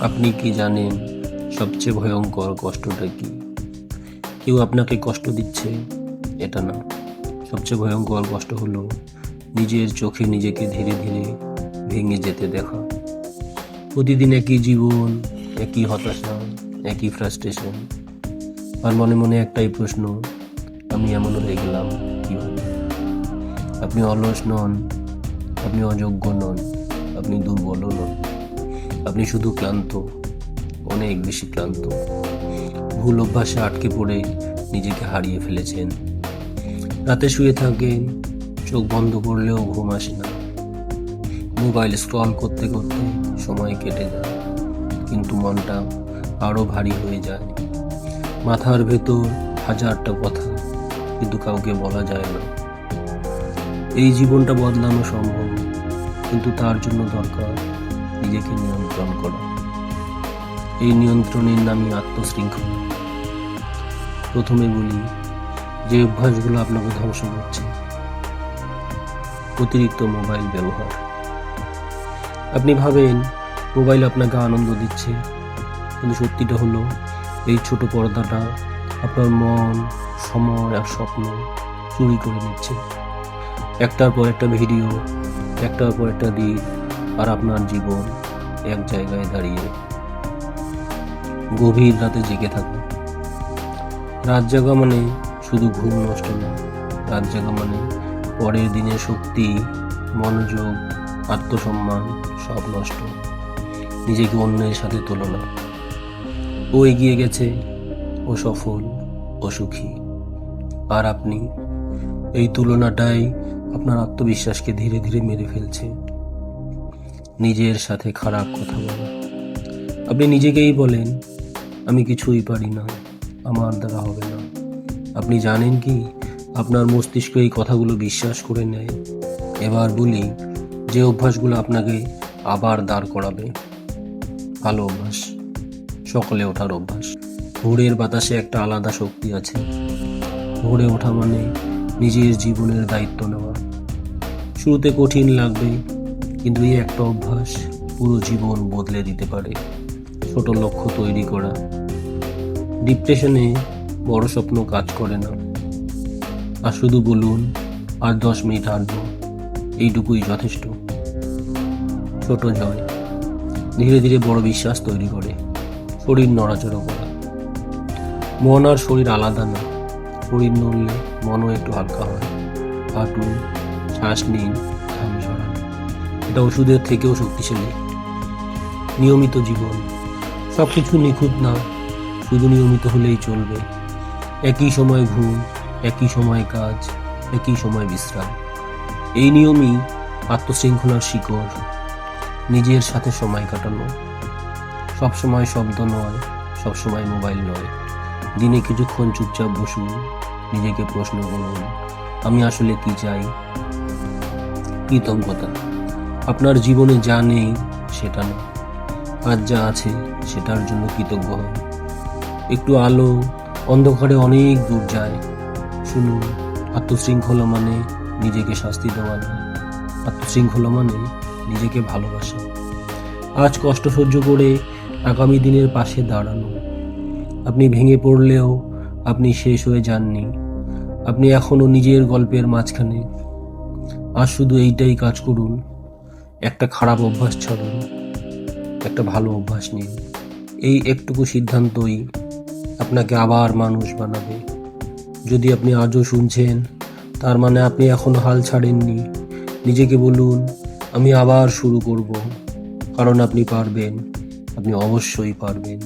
আপনি কি জানেন সবচেয়ে ভয়ঙ্কর কষ্টটা কি? কেউ আপনাকে কষ্ট দিচ্ছে এটা না, সবচেয়ে ভয়ঙ্কর কষ্ট হলো নিজের চোখে নিজেকে ধীরে ধীরে ভেঙে যেতে দেখা। প্রতিদিন একই জীবন, একই হতাশা, একই ফ্রাস্ট্রেশন, আর মনে মনে একটাই প্রশ্ন, আমি এমন হয়ে গেলাম কিভাবে? আপনি অলস নন, আপনি অযোগ্য নন, আপনি দুর্বলও নন, আপনি শুধু ক্লান্ত, অনেক বেশি ক্লান্ত। ভুল অভ্যাসে আটকে পড়ে নিজেকে হারিয়ে ফেলেছেন। রাতে শুয়ে থাকেন, চোখ বন্ধ করলেও ঘুম আসে না। মোবাইল স্ক্রল করতে করতে সময় কেটে যায়, কিন্তু মনটা আরো ভারী হয়ে যায়। মাথার ভেতর হাজারটা কথা, কিন্তু কাউকে বলা যায় না। এই জীবনটা বদলানো সম্ভব, কিন্তু তার জন্য দরকার নিজেকে নিয়ন্ত্রণ করা। এই নিয়ন্ত্রণের নামই আত্মশৃঙ্খলা। প্রথমে বলি, যে অভ্যাসগুলো আপনাকে ধ্বংস করছে। অতিরিক্ত মোবাইল ব্যবহার। আপনি ভাবেন মোবাইল আপনাকে আনন্দ দিচ্ছে, কিন্তু সত্যিটা হলো এই ছোট পর্দাটা আপনার মন, সময় আর স্বপ্ন চুরি করে নিচ্ছে। একটার পর একটা ভিডিও, একটার পর একটা দিক, আর আপনার জীবন এক জায়গায় দাঁড়িয়ে। গভীর রাতে জেগে থাকা। রাত জাগা মানে শুধু ঘুম নষ্ট না, রাত জাগা মানে পরের দিনের শক্তি, মনোযোগ, আত্মসম্মান সব নষ্ট। নিজেকে অন্যের সাথে তুলনা। ও এগিয়ে গেছে, ও সফল, ও সুখী, আর আপনি? এই তুলনাটাই আপনার আত্মবিশ্বাসকে ধীরে ধীরে মেরে ফেলছে। নিজের সাথে খারাপ কথা বলা। আপনি নিজেকেই বলেন, আমি কিছুই পারি না, আমার দ্বারা হবে না। আপনি জানেন কি, আপনার মস্তিষ্ক এই কথাগুলো বিশ্বাস করে নেয়। এবার বলি, যে অভ্যাসগুলো আপনাকে আবার দাঁড় করাবে। ভালো অভ্যাস। সকালে ওঠার অভ্যাস। ভোরের বাতাসে একটা আলাদা শক্তি আছে। ভোরে ওঠা মানে নিজের জীবনের দায়িত্ব নেওয়া। শুরুতে কঠিন লাগবে, কিন্তু এই একটা অভ্যাস পুরো জীবন বদলে দিতে পারে। ছোট লক্ষ্য তৈরি করা। ডিপ্রেশনে বড় স্বপ্ন কাজ করে না, আর শুধু বলুন আর 10 মিনিট হাঁটবো, এইটুকুই যথেষ্ট। ছোট জয় ধীরে ধীরে বড় বিশ্বাস তৈরি করে। শরীর নড়াচড়া করা। মন আর শরীর আলাদা না, শরীর নড়লে মনও একটু হালকা হয়। হাঁটুন, শ্বাস নিন, ঘাম ঝরান, এটা ওষুধের থেকেও শক্তিশালী। নিয়মিত জীবন। সবকিছু নিখুঁত না, শুধু নিয়মিত হলেই চলবে। একই সময় ঘুম, একই সময় কাজ, একই সময় বিশ্রাম। এই নিয়মই আত্মশৃঙ্খলার শিকড়। নিজের সাথে সময় কাটানো। সবসময় শব্দ নয়, সবসময় মোবাইল নয়। দিনে কিছুক্ষণ চুপচাপ বসুন, নিজেকে প্রশ্ন করুন, আমি আসলে কি চাই? কৃতজ্ঞতা। আপনার জীবনে যা নেই সেটা না, আজ যা আছে সেটার জন্য কৃতজ্ঞ হন। একটু আলো অন্ধকারে অনেক দূর যায়। শুনুন, আত্মশৃঙ্খলা মানে নিজেকে শাস্তি দেওয়া না, আত্মশৃঙ্খলা মানে নিজেকে ভালোবাসা। আজ কষ্ট সহ্য করে আগামী দিনের পাশে দাঁড়ানো। আপনি ভেঙে পড়লেও আপনি শেষ হয়ে যাননি, আপনি এখনো নিজের গল্পের মাঝখানে। আর শুধু এইটাই কাজ করুন, একটা খারাপ অভ্যাস ছাড়ুন, একটা ভালো অভ্যাস নিন। এই একটুকু সিদ্ধান্তই আপনাকে আবার মানুষ বানাবে। যদি আপনি আজও শুনছেন, তার মানে আপনি এখনো হাল ছাড়েননি। নিজেকে বলুন, আমি আবার শুরু করব, কারণ আপনি পারবেন, আপনি অবশ্যই পারবেন।